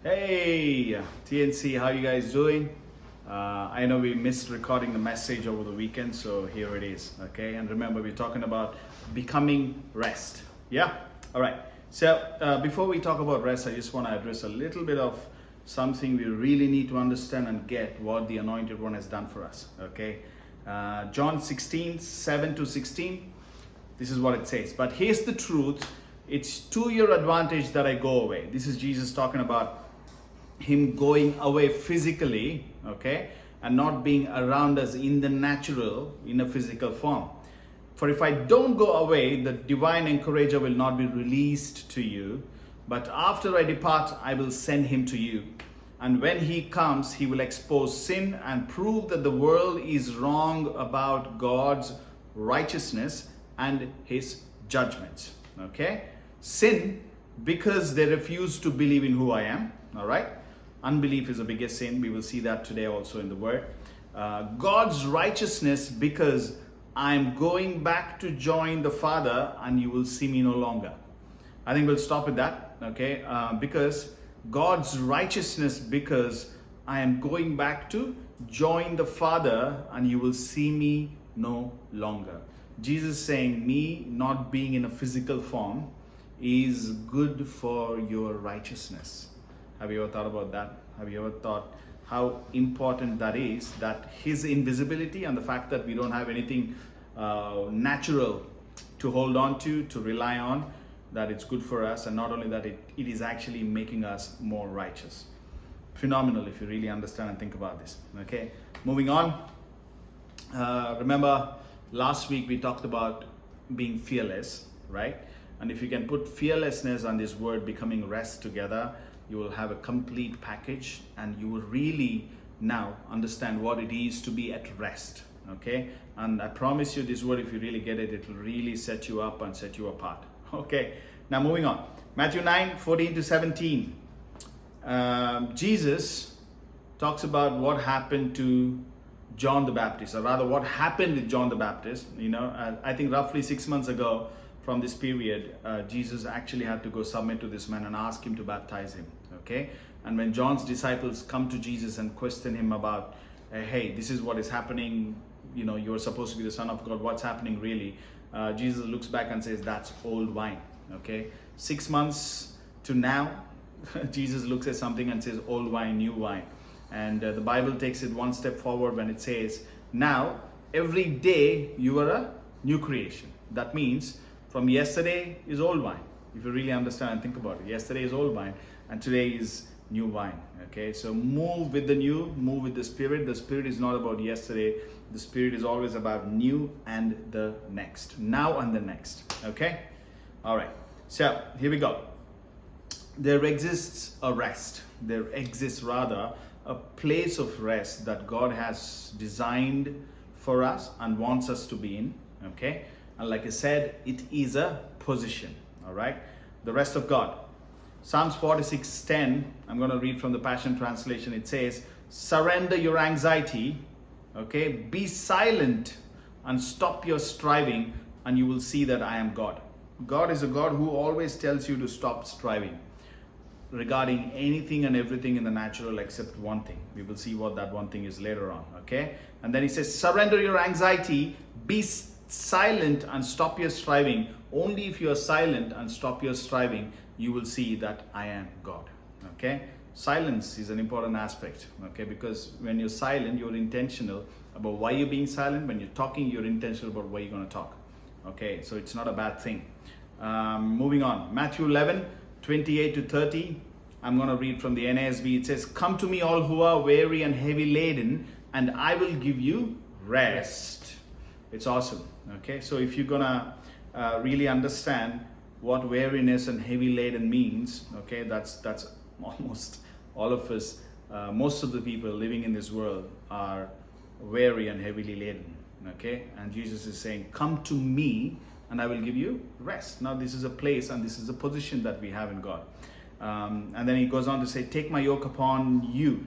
Hey, TNC, how you guys doing? I know we missed recording the message over the weekend, so here it is, okay? And remember, we're talking about becoming rest, yeah? All right, so before we talk about rest, I just want to address a little bit of something we really need to understand and get what the Anointed One has done for us, okay? John 16, 7 to 16, this is what it says. But here's the truth, it's to your advantage that I go away. This is Jesus talking about him going away physically, okay, and not being around us in the natural, in a physical form. For if I don't go away, the divine encourager will not be released to you, but after I depart, I will send him to you. And when he comes, he will expose sin and prove that the world is wrong about God's righteousness and his judgments, okay? Sin, because they refuse to believe in who I am, all right? Unbelief is the biggest sin. We will see that today also in the word. God's righteousness, because I'm going back to join the Father and you will see me no longer. I think we'll stop with that, okay? Because God's righteousness, because I am going back to join the Father and you will see me no longer. Jesus saying me not being in a physical form is good for your righteousness. Have you ever thought about that? Have you ever thought how important that is, that his invisibility and the fact that we don't have anything natural to hold on to rely on, that it's good for us, and not only that, it is actually making us more righteous. Phenomenal if you really understand and think about this. Okay, moving on. Remember last week we talked about being fearless, right? And if you can put fearlessness and this word becoming rest together, you will have a complete package and you will really now understand what it is to be at rest, okay? And I promise you this word, if you really get it, it will really set you up and set you apart, okay? Now moving on. Matthew 9, 14 to 17. Jesus talks about what happened to John the Baptist, or rather what happened with John the Baptist. You know, I think roughly 6 months ago, from this period, Jesus actually had to go submit to this man and ask him to baptize him, okay? And when John's disciples come to Jesus and question him about, hey, this is what is happening, you know, you're supposed to be the Son of God, what's happening really? Jesus looks back and says, that's old wine, okay? 6 months to now, Jesus looks at something and says, old wine, new wine. And the Bible takes it one step forward when it says, now, every day you are a new creation. That means, from yesterday is old wine. If you really understand and think about it, yesterday is old wine and today is new wine. Okay, so move with the new, move with the Spirit. The Spirit is not about yesterday. The Spirit is always about new and the next, now and the next. Okay, all right. So here we go. There exists a rest. There exists rather a place of rest that God has designed for us and wants us to be in. Okay. And like I said, it is a position, all right? The rest of God. Psalms 46:10, I'm going to read from the Passion Translation. It says, surrender your anxiety, okay? Be silent and stop your striving and you will see that I am God. God is a God who always tells you to stop striving regarding anything and everything in the natural except one thing. We will see what that one thing is later on, okay? And then he says, surrender your anxiety, be silent and stop your striving. Only if you are silent and stop your striving, you will see that I am God. Okay, silence is an important aspect, okay, because when you're silent, you're intentional about why you're being silent. When you're talking, you're intentional about why you're going to talk. Okay, so it's not a bad thing. Moving on. Matthew 11, 28 to 30. I'm going to read from the NASB. It says, come to me all who are weary and heavy laden, and I will give you rest. It's awesome. Okay, so if you're gonna really understand what weariness and heavy laden means, okay, that's almost all of us. Most of the people living in this world are weary and heavily laden. Okay, and Jesus is saying, "Come to me, and I will give you rest." Now, this is a place and this is a position that we have in God. And then he goes on to say, "Take my yoke upon you."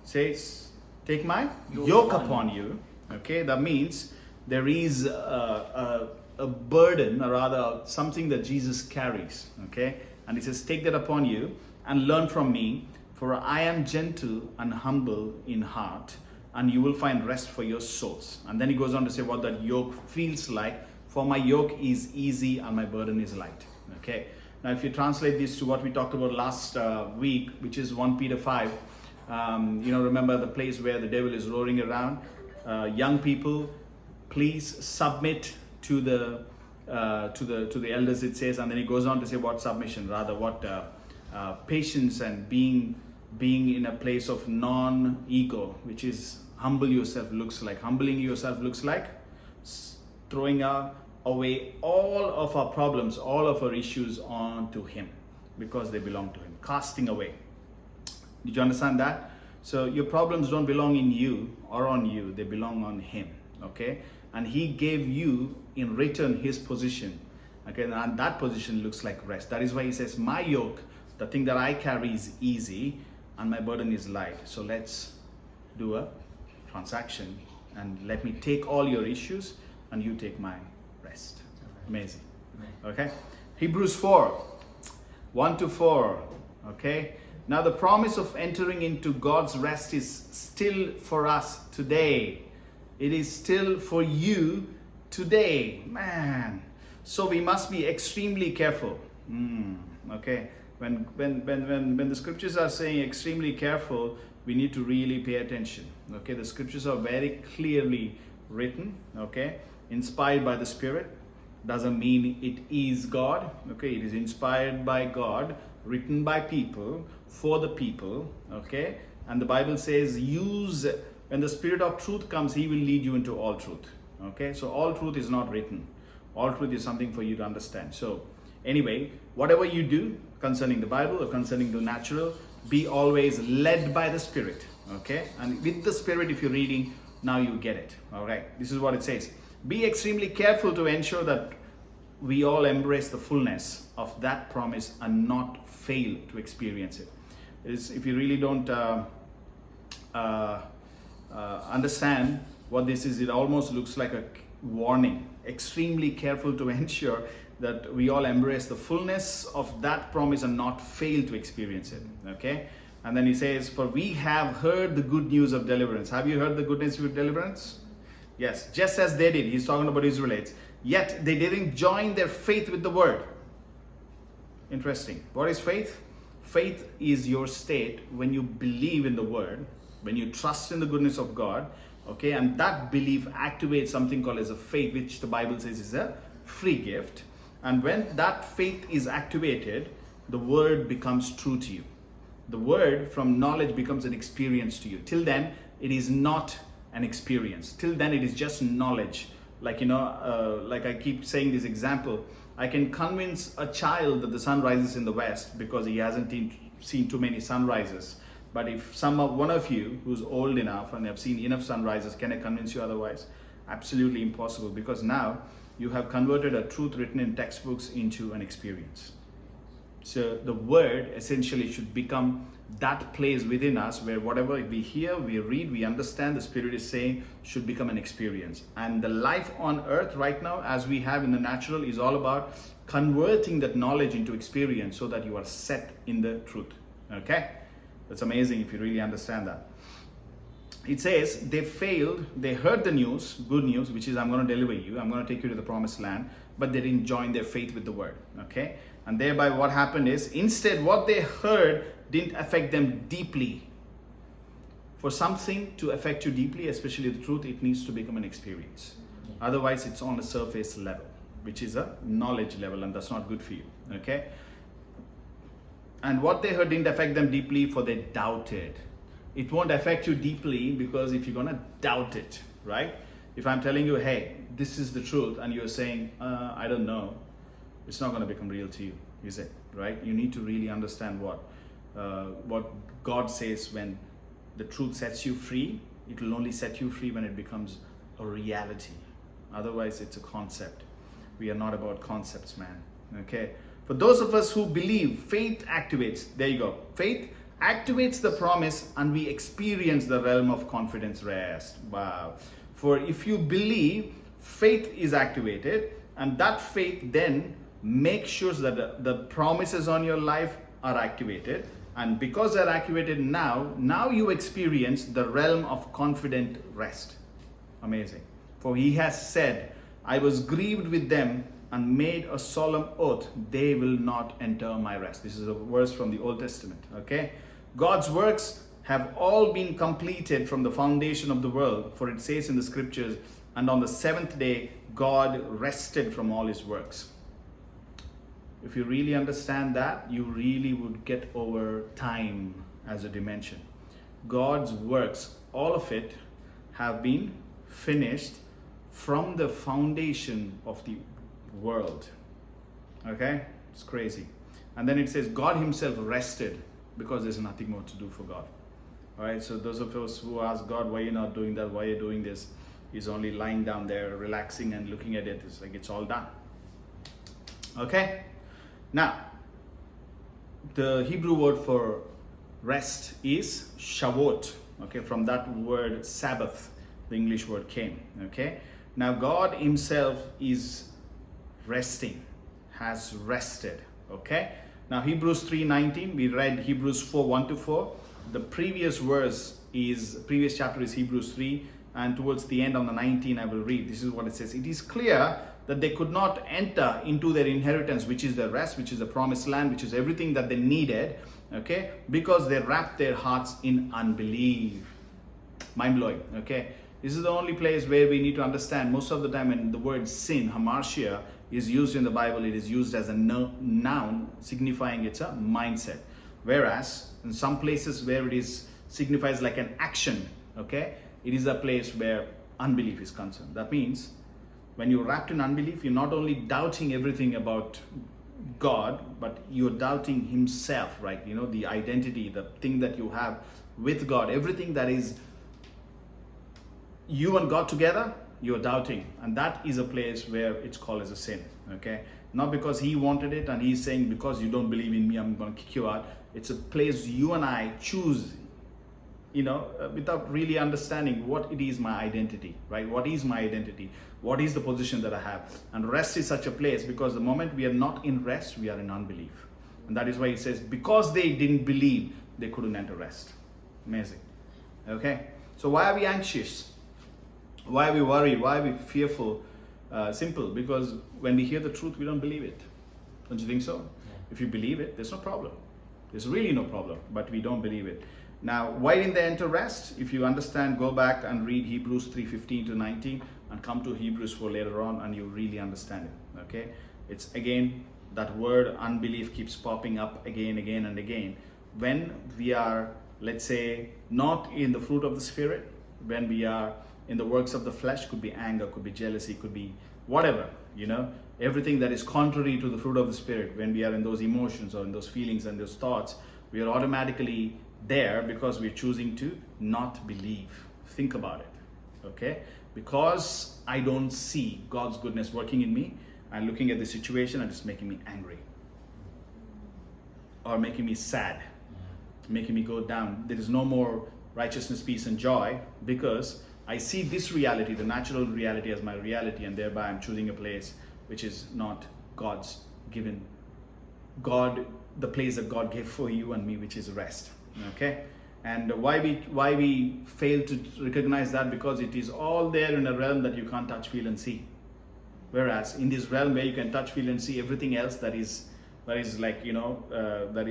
Says, "Take my yoke upon you." Okay, that means there is a burden, or rather something that Jesus carries, okay? And he says, take that upon you and learn from me, for I am gentle and humble in heart, and you will find rest for your souls. And then he goes on to say what that yoke feels like. For my yoke is easy and my burden is light. Okay. Now, if you translate this to what we talked about last week, which is 1 Peter 5, remember the place where the devil is roaring around. Young people, please submit to the elders, it says, and then he goes on to say what submission, rather what patience and being in a place of non-ego, which is humbling yourself looks like throwing away all of our problems, all of our issues onto him, because they belong to him. Casting away. Did you understand that? So your problems don't belong in you or on you, they belong on him. Okay, and he gave you in return his position. Okay, and that position looks like rest. That is why he says, my yoke, the thing that I carry, is easy and my burden is light. So let's do a transaction and let me take all your issues and you take my rest. Amazing. Okay, Hebrews 4 1 to 4. Okay, now the promise of entering into God's rest is still for us today. It is still for you today, man. So we must be extremely careful. Okay, when the scriptures are saying extremely careful, we need to really pay attention. Okay, the scriptures are very clearly written. Okay, inspired by the Spirit doesn't mean it is God. Okay, it is inspired by God, written by people for the people. Okay, and the Bible says, when the Spirit of truth comes, he will lead you into all truth. Okay, so all truth is not written. All truth is something for you to understand. So anyway, whatever you do concerning the Bible or concerning the natural, be always led by the Spirit. Okay, and with the Spirit, if you're reading, now you get it. All right, this is what it says. Be extremely careful to ensure that we all embrace the fullness of that promise and not fail to experience it. If you really don't understand what this is, it almost looks like a warning. Extremely careful to ensure that we all embrace the fullness of that promise and not fail to experience it. Okay, and then he says, for we have heard the good news of deliverance. Have you heard the good news of deliverance? Yes, just as they did. He's talking about Israelites. Yet they didn't join their faith with the word. Interesting. What is faith? Faith is your state when you believe in the word, when you trust in the goodness of God. Okay, and that belief activates something called as a faith, which the Bible says is a free gift. And when that faith is activated, the word becomes true to you. The word from knowledge becomes an experience to you. Till then, it is not an experience. Till then, it is just knowledge. Like I keep saying this example, I can convince a child that the sun rises in the west because he hasn't seen too many sunrises. But if one of you who's old enough and have seen enough sunrises, can I convince you otherwise? Absolutely impossible, because now you have converted a truth written in textbooks into an experience. So the word essentially should become that place within us where whatever we hear, we read, we understand, the Spirit is saying should become an experience. And the life on earth right now, as we have in the natural, is all about converting that knowledge into experience so that you are set in the truth. Okay? That's amazing if you really understand that. It says they failed, they heard the news, good news, which is I'm going to deliver you, I'm going to take you to the promised land, but they didn't join their faith with the word. Okay? And thereby what happened is, instead what they heard didn't affect them deeply. For something to affect you deeply, especially the truth, it needs to become an experience. Otherwise it's on a surface level, which is a knowledge level, and that's not good for you. Okay? And what they heard didn't affect them deeply, for they doubted. It won't affect you deeply because if you're gonna doubt it, right? If I'm telling you, hey, this is the truth, and you're saying, I don't know, it's not gonna become real to you, is it? Right? You need to really understand what God says. When the truth sets you free, it will only set you free when it becomes a reality. Otherwise, it's a concept. We are not about concepts, man. Okay? For those of us who believe, faith activates. There you go. Faith activates the promise and we experience the realm of confidence rest. Wow. For if you believe, faith is activated, and that faith then makes sure that the promises on your life are activated. And because they're activated now you experience the realm of confident rest. Amazing. For he has said, I was grieved with them and made a solemn oath, they will not enter my rest. This is a verse from the Old Testament. Okay, God's works have all been completed from the foundation of the world, for it says in the scriptures, and on the seventh day God rested from all his works. If you really understand that, you really would get over time as a dimension. God's works, all of it, have been finished from the foundation of the world. Okay, it's crazy. And then it says God himself rested, because there's nothing more to do for God. All right, so those of us who ask God, why are you not doing that, why are you doing this, he's only lying down there relaxing and looking at it. It's like it's all done. Okay, now the Hebrew word for rest is Shavuot. Okay, from that word Sabbath the English word came. Okay, now God himself is resting, has rested. Okay, now Hebrews 3:19, we read Hebrews 4:1-4. The previous chapter is Hebrews 3, and towards the end on the 19 I will read. This is what it says. It is clear that they could not enter into their inheritance, which is their rest, which is the promised land, which is everything that they needed, okay, because they wrapped their hearts in unbelief. Mind-blowing. Okay, this is the only place where we need to understand. Most of the time when the word sin, hamartia, is used in the Bible, it is used as a noun signifying it's a mindset. Whereas in some places where it is signifies like an action, okay, it is a place where unbelief is concerned. That means when you're wrapped in unbelief, you're not only doubting everything about God, but you're doubting himself, right? You know, the identity, the thing that you have with God, everything that is you and God together, you're doubting. And that is a place where it's called as a sin. Okay, not because he wanted it and he's saying, because you don't believe in me, I'm going to kick you out. It's a place you and I choose, you know, without really understanding what it is my identity, right? What is my identity? What is the position that I have? And rest is such a place, because the moment we are not in rest, we are in unbelief. And that is why it says, because they didn't believe, they couldn't enter rest. Amazing. Okay, so why are we anxious? Why are we worried? Why are we fearful? Simple, because when we hear the truth, we don't believe it. Don't you think so? Yeah. If you believe it, there's no problem. There's really no problem, but we don't believe it. Now, why didn't they enter rest? If you understand, go back and read Hebrews 3:15-19 and come to Hebrews 4 later on, and you really understand it. Okay, it's again that word unbelief keeps popping up again and again. When we are, let's say, not in the fruit of the Spirit, when we are in the works of the flesh, could be anger, could be jealousy, could be whatever, you know, everything that is contrary to the fruit of the Spirit. When we are in those emotions or in those feelings and those thoughts, we are automatically there because we're choosing to not believe. Think about it. Okay, because I don't see God's goodness working in me, I'm looking at the situation and it's making me angry or making me sad, making me go down. There is no more righteousness, peace and joy, because I see this reality, the natural reality, as my reality, and thereby I'm choosing a place which is not God's given. God, the place that God gave for you and me, which is rest. Okay, and why we fail to recognize that? Because it is all there in a realm that you can't touch, feel and see. Whereas in this realm where you can touch, feel and see everything else, that is like, you know, that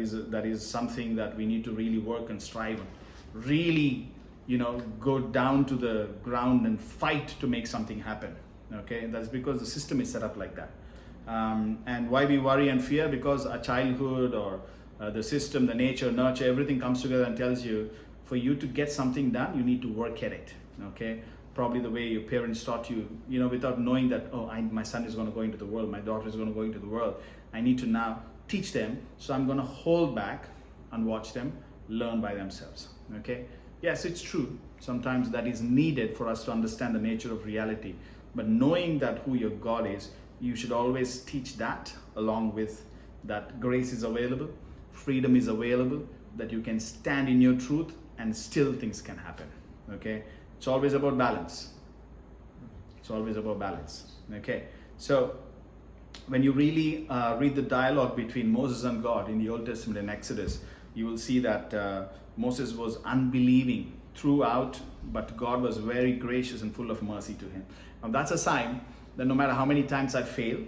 is something that we need to really work and strive on. Really, you know, go down to the ground and fight to make something happen. Okay, that's because the system is set up like that. And why we worry and fear? Because our childhood or the system, the nature, nurture, everything comes together and tells you, for you to get something done, you need to work at it. Okay, probably the way your parents taught you, you know, without knowing that, oh, my son is going to go into the world, my daughter is going to go into the world. I need to now teach them, so I'm going to hold back and watch them learn by themselves. Okay, yes, it's true. Sometimes that is needed for us to understand the nature of reality. But knowing that who your God is, you should always teach that, along with that grace is available, freedom is available, that you can stand in your truth and still things can happen. Okay, it's always about balance. It's always about balance. Okay, so when you really read the dialogue between Moses and God in the Old Testament in Exodus, you will see that Moses was unbelieving throughout, but God was very gracious and full of mercy to him. Now that's a sign that no matter how many times I fail,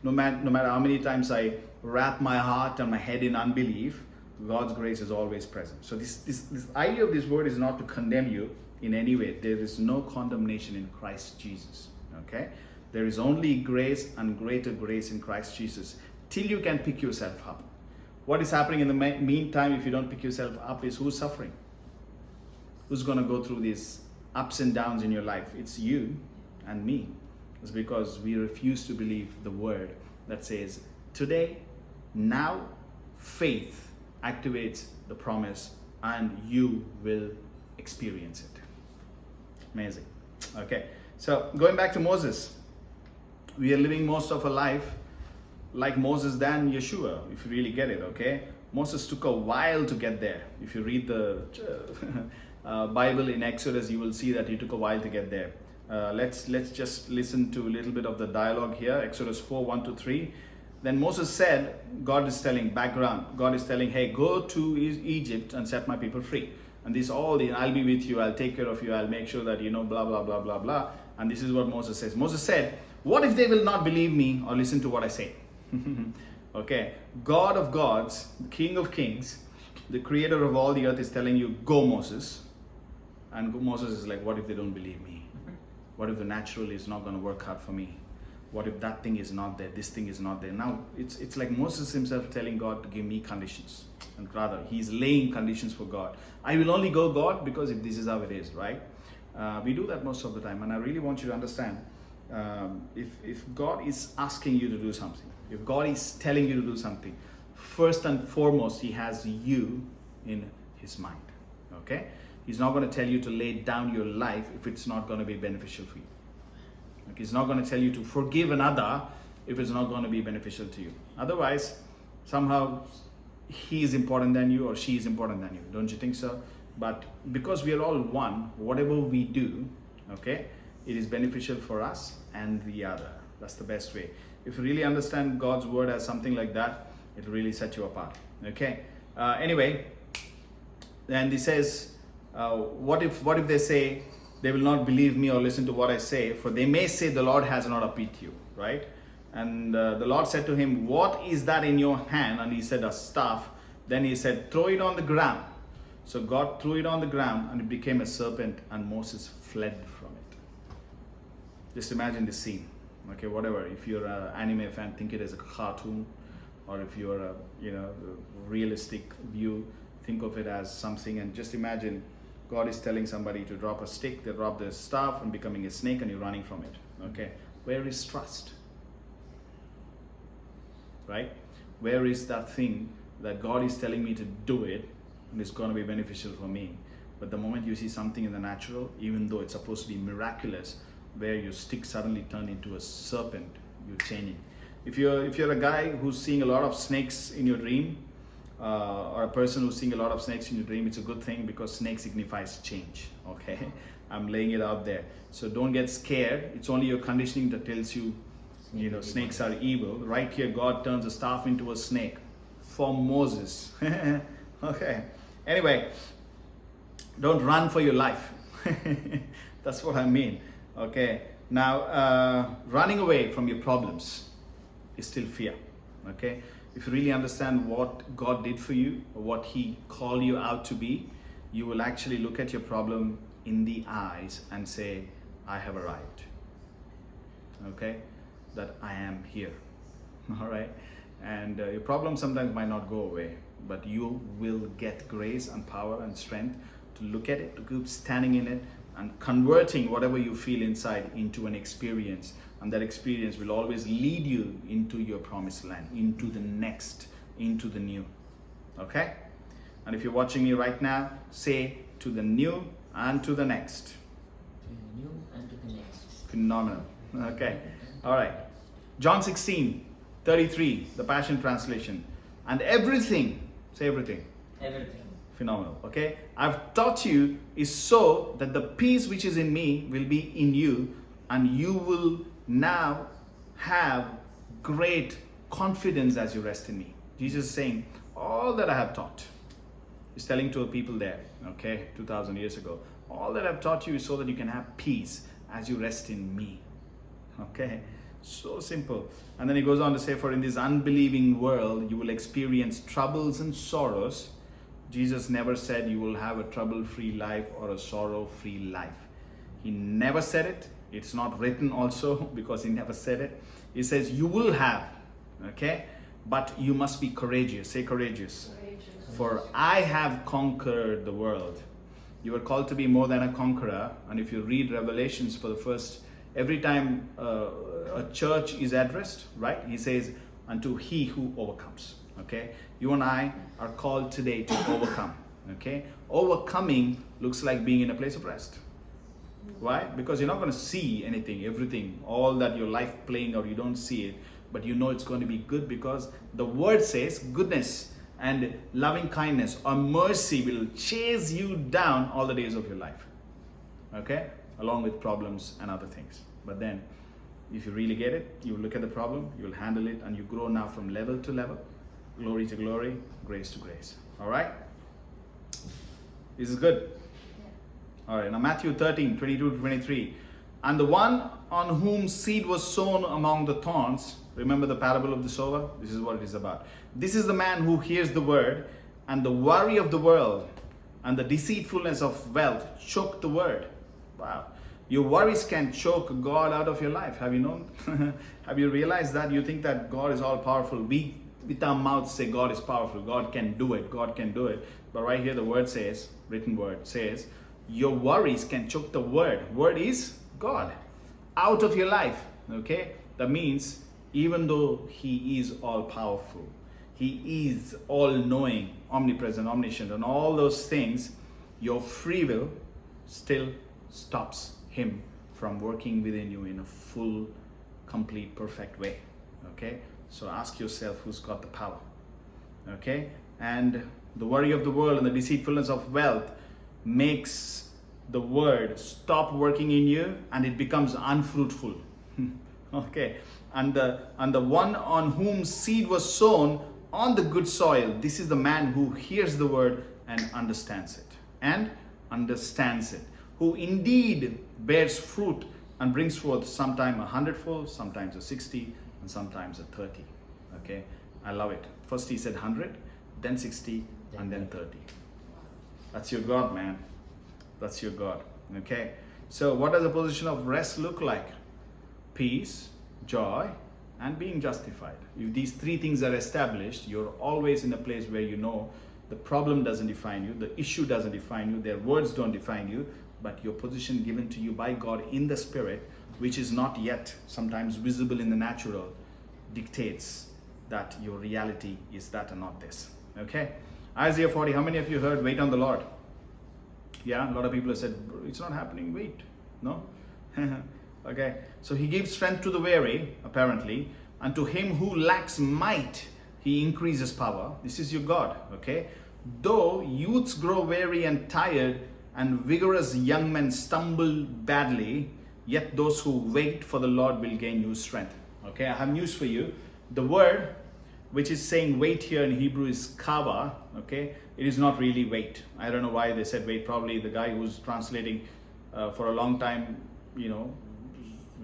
no matter how many times I wrap my heart and my head in unbelief, God's grace is always present. So this idea of this word is not to condemn you in any way. There is no condemnation in Christ Jesus. Okay? There is only grace and greater grace in Christ Jesus till you can pick yourself up. What is happening in the meantime if you don't pick yourself up is who's suffering? Who's going to go through these ups and downs in your life? It's you and me. It's because we refuse to believe the word that says today, now, faith activates the promise and you will experience it. Amazing. Okay, so going back to Moses, we are living most of our life like Moses than Yeshua, if you really get it. Okay, Moses took a while to get there. If you read the Bible in Exodus, you will see that he took a while to get there. Let's just listen to a little bit of the dialogue here. Exodus 4:1-3. Then Moses said, God is telling, background, God is telling, hey, go to Egypt and set my people free. And this all, I'll be with you, I'll take care of you, I'll make sure that, blah, blah, blah, blah, blah. And this is what Moses says. Moses said, what if they will not believe me or listen to what I say? Okay, God of gods, the King of kings, the creator of all the earth is telling you, go Moses. And Moses is like, what if they don't believe me? What if the natural is not going to work out for me? What if that thing is not there, this thing is not there? Now, it's like Moses himself telling God to give me conditions. And rather, he's laying conditions for God. I will only go, God, because if this is how it is, right? We do that most of the time. And I really want you to understand, if God is asking you to do something, if God is telling you to do something, first and foremost, he has you in his mind, okay? He's not going to tell you to lay down your life if it's not going to be beneficial for you. Okay? He's not going to tell you to forgive another if it's not going to be beneficial to you. Otherwise, somehow he is important than you or she is important than you. Don't you think so? But because we are all one, whatever we do, okay, it is beneficial for us and the other. That's the best way. If you really understand God's word as something like that, it will really set you apart. Okay. Anyway, and he says, what if they say they will not believe me or listen to what I say? For they may say the Lord has not appeared to you, right? And the Lord said to him, what is that in your hand? And he said, a staff. Then he said, throw it on the ground. So God threw it on the ground and it became a serpent and Moses fled from it. Just imagine this scene. Okay, whatever. If you're an anime fan, think it as a cartoon. Or if you're a realistic view, think of it as something. And just imagine God is telling somebody to drop a stick. They drop the staff and becoming a snake and you're running from it. Okay, where is trust? Right? Where is that thing that God is telling me to do it and it's going to be beneficial for me? But the moment you see something in the natural, even though it's supposed to be miraculous, where your stick suddenly turned into a serpent, you're changing. If you're a guy who's seeing a lot of snakes in your dream, or a person who's seeing a lot of snakes in your dream, it's a good thing because snake signifies change. Okay, I'm laying it out there. So don't get scared. It's only your conditioning that tells you, snakes are evil. Right here, God turns a staff into a snake for Moses. Okay. Anyway, don't run for your life. That's what I mean. Okay. Now, running away from your problems is still fear. Okay. If you really understand what God did for you, or what he called you out to be, you will actually look at your problem in the eyes and say, I have arrived. Okay. That I am here. All right. And your problem sometimes might not go away, but you will get grace and power and strength to look at it, to keep standing in it and converting whatever you feel inside into an experience. And that experience will always lead you into your promised land, into the next, into the new. Okay? And if you're watching me right now, say to the new and to the next. To the new and to the next. Phenomenal. Okay. All right. John 16:33, the Passion Translation. And everything, say everything. Everything. Phenomenal. Okay. I've taught you is so that the peace which is in me will be in you, and you will now have great confidence as you rest in me. Jesus is saying, all that I have taught, he's telling to the people there, okay, 2,000 years ago, all that I've taught you is so that you can have peace as you rest in me. Okay, so simple. And then he goes on to say, for in this unbelieving world, you will experience troubles and sorrows. Jesus never said you will have a trouble-free life or a sorrow-free life. He never said it. It's not written also because he never said it. He says you will have, okay, but you must be courageous. Say courageous. For I have conquered the world. You are called to be more than a conqueror. And if you read Revelations for the first, every time a church is addressed, right? He says, unto he who overcomes. Okay? You and I are called today to overcome. Okay? Overcoming looks like being in a place of rest. Why? Because you're not going to see anything, everything, all that your life playing out, you don't see it. But you know it's going to be good because the word says goodness and loving kindness or mercy will chase you down all the days of your life. Okay? Along with problems and other things. But then, if you really get it, you look at the problem, you'll handle it, and you grow now from level to level, glory to glory, grace to grace. All right? This is good. All right, now Matthew 13, 22 to 23. And the one on whom seed was sown among the thorns, remember the parable of the sower? This is what it is about. This is the man who hears the word, and the worry of the world and the deceitfulness of wealth choke the word. Wow. Your worries can choke God out of your life. Have you known? Have you realized that? You think that God is all powerful. We, with our mouths, say God is powerful. God can do it. God can do it. But right here the word says, written word says, your worries can choke the word. Word is God out of your life. Okay? That means even though he is all powerful, he is all knowing, omnipresent, omniscient, and all those things, your free will still stops him from working within you in a full, complete, perfect way. Okay? So ask yourself who's got the power. Okay? And the worry of the world and the deceitfulness of wealth makes the word stop working in you and it becomes unfruitful. Okay? And the one on whom seed was sown on the good soil, this is the man who hears the word and understands it. And understands it. Who indeed bears fruit and brings forth sometime 100-fold, sometimes a 60, and sometimes a 30. Okay? I love it. First he said 100, then 60, and then 30. That's your God, man. That's your God. Okay? So what does a position of rest look like? Peace, joy, and being justified. If these three things are established, you're always in a place where you know the problem doesn't define you, the issue doesn't define you, their words don't define you, but your position given to you by God in the Spirit, which is not yet sometimes visible in the natural, dictates that your reality is that and not this. Okay? Isaiah 40, how many of you heard, wait on the Lord? Yeah, a lot of people have said, it's not happening, wait. No? Okay, so he gives strength to the weary, apparently, and to him who lacks might, he increases power. This is your God, okay? Though youths grow weary and tired, and vigorous young men stumble badly, yet those who wait for the Lord will gain new strength. Okay, I have news for you. The word which is saying wait here in Hebrew is kava, okay? It is not really wait. I don't know why they said wait. Probably the guy who's translating for a long time, you know,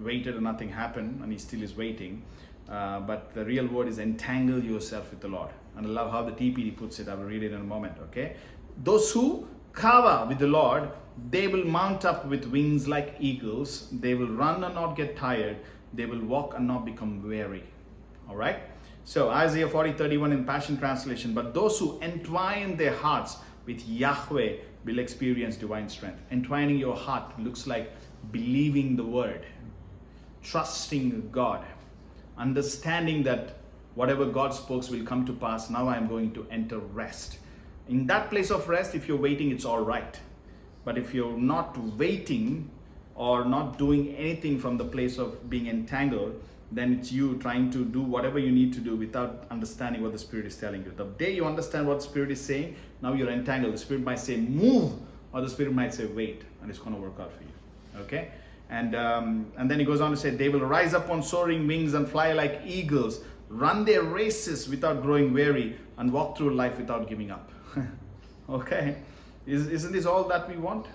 waited and nothing happened, and he still is waiting. But the real word is entangle yourself with the Lord. And I love how the TPD puts it. I will read it in a moment, okay? Those who kava with the Lord, they will mount up with wings like eagles. They will run and not get tired. They will walk and not become weary. All right? So Isaiah 40:31 in Passion Translation. But those who entwine their hearts with Yahweh will experience divine strength. Entwining your heart looks like believing the word, trusting God, understanding that whatever God spoke will come to pass. Now I am going to enter rest. In that place of rest, if you're waiting, it's all right. But if you're not waiting or not doing anything from the place of being entangled, then it's you trying to do whatever you need to do without understanding what the Spirit is telling you. The day you understand what the Spirit is saying, now you're entangled. The Spirit might say move, or the Spirit might say wait, and it's going to work out for you. Okay? And then he goes on to say, they will rise up on soaring wings and fly like eagles, run their races without growing weary, and walk through life without giving up. Okay, isn't this all that we want?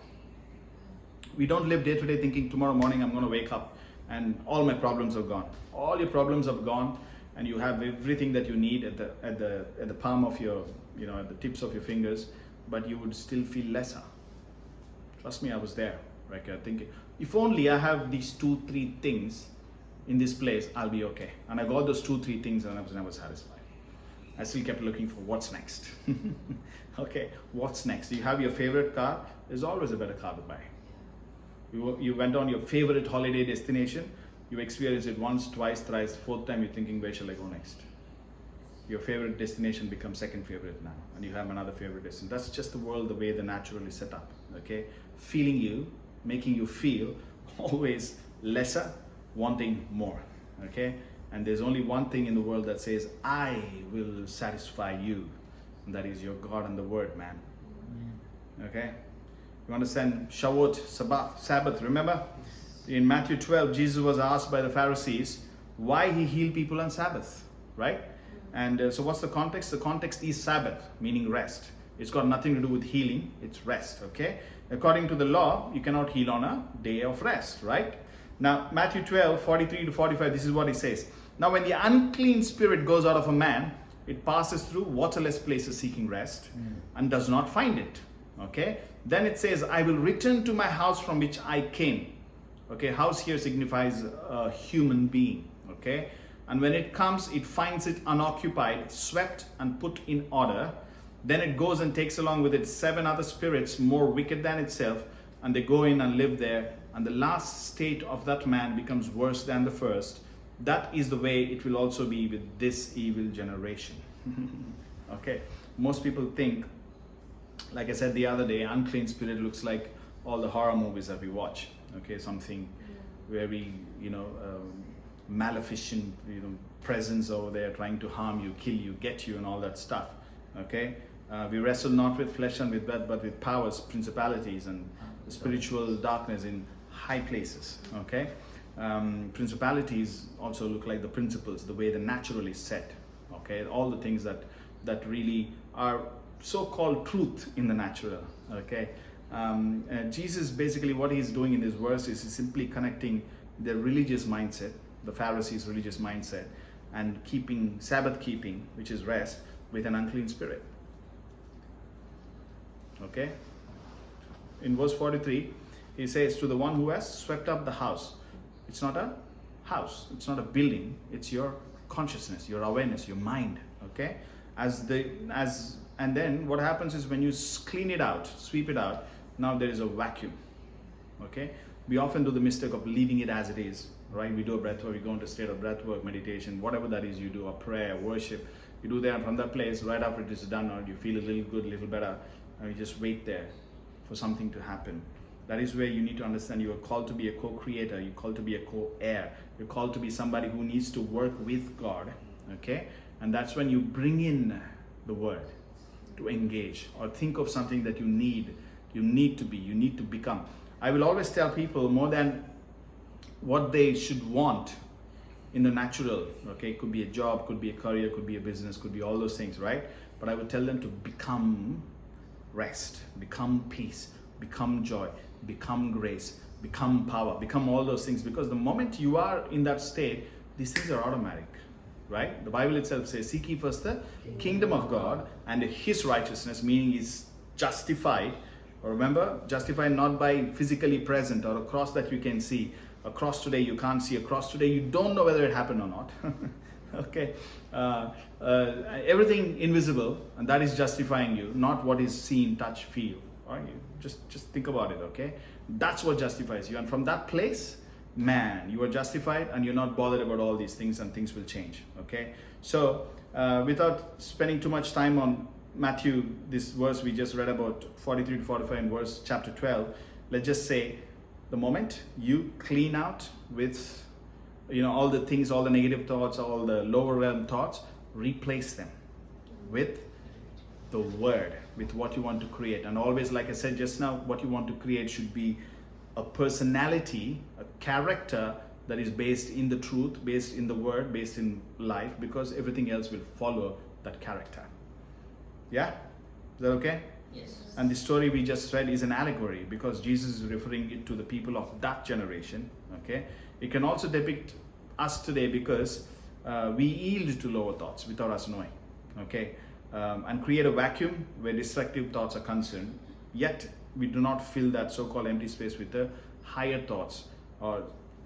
We don't live day to day thinking tomorrow morning I'm going to wake up and all my problems are gone. All your problems have gone, and you have everything that you need at the palm of your, at the tips of your fingers, but you would still feel lesser. Trust me, I was there. Right? Thinking, if only I have these 2-3 things in this place, I'll be okay. And I got those 2-3 things, and I was never satisfied. I still kept looking for what's next. Okay, what's next? You have your favorite car. There's always a better car to buy. You went on your favorite holiday destination. You experienced it once, twice, thrice, fourth time. You're thinking, where shall I go next? Your favorite destination becomes second favorite now, and you have another favorite destination. That's just the world, the way the natural is set up. Okay, feeling you, making you feel always lesser, wanting more. Okay, and there's only one thing in the world that says, I will satisfy you, and that is your God and the Word, man. Okay, you understand? Shavuot, Sabbath. Remember, in Matthew 12, Jesus was asked by the Pharisees why he healed people on Sabbath, right? And so what's the context? The context is Sabbath, meaning rest. It's got nothing to do with healing, it's rest, okay? According to the law, you cannot heal on a day of rest, right? Now, Matthew 12, 43 to 45, this is what he says. Now, when the unclean spirit goes out of a man, it passes through waterless places seeking rest and does not find it, okay? Then it says, I will return to my house from which I came. Okay, house here signifies a human being, okay? And when it comes, it finds it unoccupied, swept and put in order. Then it goes and takes along with it 7 other spirits more wicked than itself, and they go in and live there. And the last state of that man becomes worse than the first. That is the way it will also be with this evil generation. Okay, most people think, like I said the other day, unclean spirit looks like all the horror movies that we watch. Okay, something very, maleficent, presence over there trying to harm you, kill you, get you, and all that stuff. Okay, we wrestle not with flesh and with blood, but with powers, principalities, and spiritual darkness in high places. Okay, principalities also look like the principles, the way the natural is set. Okay, all the things that really are so-called truth in the natural. Okay. Jesus, basically what he's doing in this verse is he's simply connecting the religious mindset, the Pharisees' religious mindset, and keeping Sabbath keeping, which is rest, with an unclean spirit. Okay, in verse 43 he says, to the one who has swept up the house. It's not a house, it's not a building, it's your consciousness, your awareness, your mind. Okay, and then what happens is when you clean it out, sweep it out, now there is a vacuum. Okay, we often do the mistake of leaving it as it is, right? We do a breath work, we go into a state of breath work, meditation, whatever that is you do, a prayer, worship, you do there, and from that place, right after it is done, or you feel a little good, a little better, and you just wait there for something to happen. That is where you need to understand you are called to be a co-creator, you're called to be a co-heir, you're called to be somebody who needs to work with God. Okay, and that's when you bring in the Word to engage, or think of something that you need to be, you need to become. I will always tell people, more than what they should want in the natural, okay, could be a job, could be a career, could be a business, could be all those things, right? But I would tell them to become rest, become peace, become joy, become grace, become power, become all those things, because the moment you are in that state, these things are automatic. Right? The Bible itself says, seek ye first the kingdom of God and his righteousness, meaning he's justified. Remember, justified not by physically present or a cross that you can see. A cross today you can't see. A cross today you don't know whether it happened or not. Okay, everything invisible, and that is justifying you, not what is seen, touch, feel. Right? Just think about it. Okay, that's what justifies you, and from that place, man, you are justified, and you're not bothered about all these things, and things will change. Okay, so without spending too much time on Matthew, this verse we just read about 43 to 45 in verse chapter 12, let's just say the moment you clean out with all the things, all the negative thoughts, all the lower realm thoughts, replace them with the Word, with what you want to create. And always, like I said just now, what you want to create should be a personality, a character that is based in the truth, based in the word, based in life, because everything else will follow that character. Yeah? Is that okay? Yes. And the story we just read is an allegory because Jesus is referring it to the people of that generation. Okay? It can also depict us today because we yield to lower thoughts without us knowing. Okay? And create a vacuum where destructive thoughts are concerned. Yet we do not fill that so-called empty space with the higher thoughts or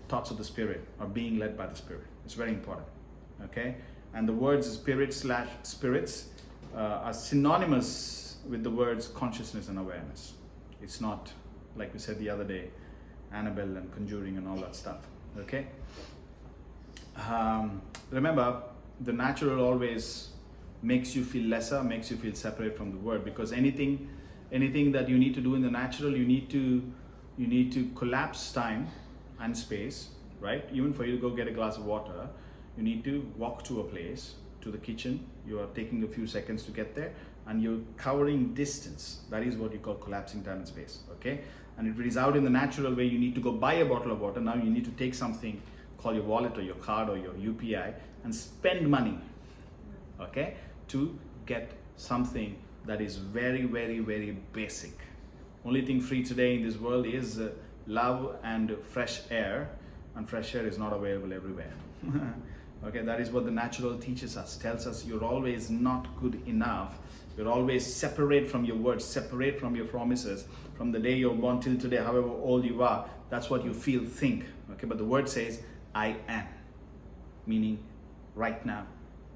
thoughts of the Spirit or being led by the Spirit. It's very important. Okay? And the words spirit/spirits are synonymous with the words consciousness and awareness. It's not, like we said the other day, Annabelle and conjuring and all that stuff. Okay? Remember, the natural always makes you feel lesser, makes you feel separate from the word, because anything that you need to do in the natural, you need to collapse time and space, right? Even for you to go get a glass of water, you need to walk to a place, to the kitchen. You are taking a few seconds to get there, and you're covering distance. That is what you call collapsing time and space. Okay? And if it is out in the natural way, you need to go buy a bottle of water. Now you need to take something, call your wallet or your card or your UPI, and spend money, okay, to get something that is very, very, very basic. Only thing free today in this world is love and fresh air, and fresh air is not available everywhere. Okay, that is what the natural teaches us, tells us you're always not good enough. You're always separate from your words, separate from your promises. From the day you're born till today, however old you are, that's what you feel, think. Okay, but the word says, I am, meaning right now,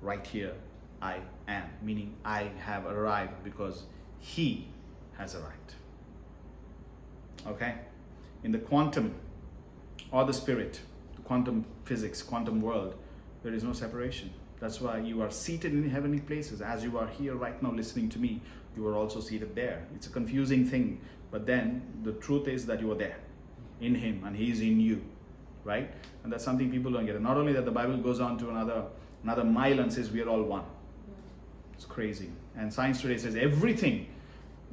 right here, I am, meaning I have arrived because He has arrived. Okay? In the quantum or the spirit, the quantum physics, quantum world, there is no separation. That's why you are seated in heavenly places. As you are here right now listening to me, you are also seated there. It's a confusing thing, but then the truth is that you are there in Him and He is in you, right? And that's something people don't get. And not only that, the Bible goes on to another mile and says we are all one. It's crazy. And science today says everything,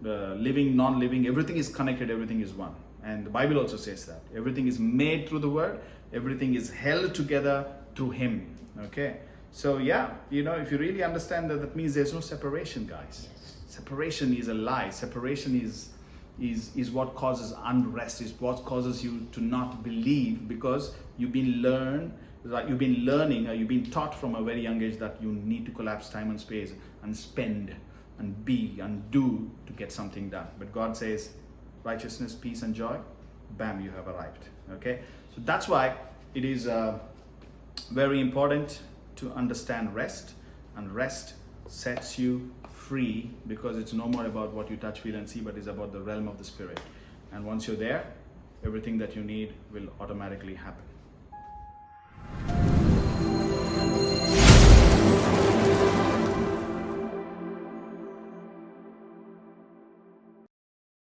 the living, non-living, everything is connected, everything is one. And the Bible also says that. Everything is made through the Word, everything is held together through Him. Okay? So yeah, if you really understand that, that means there's no separation, guys. Yes. Separation is a lie. Separation is what causes unrest, is what causes you to not believe, because you've been learning, or you've been taught from a very young age that you need to collapse time and space and spend and be and do to get something done. But God says righteousness, peace and joy, bam, you have arrived. Okay? So that's why it is very important to understand rest, and rest sets you free, because it's no more about what you touch, feel and see, but it's about the realm of the Spirit. And once you're there, everything that you need will automatically happen.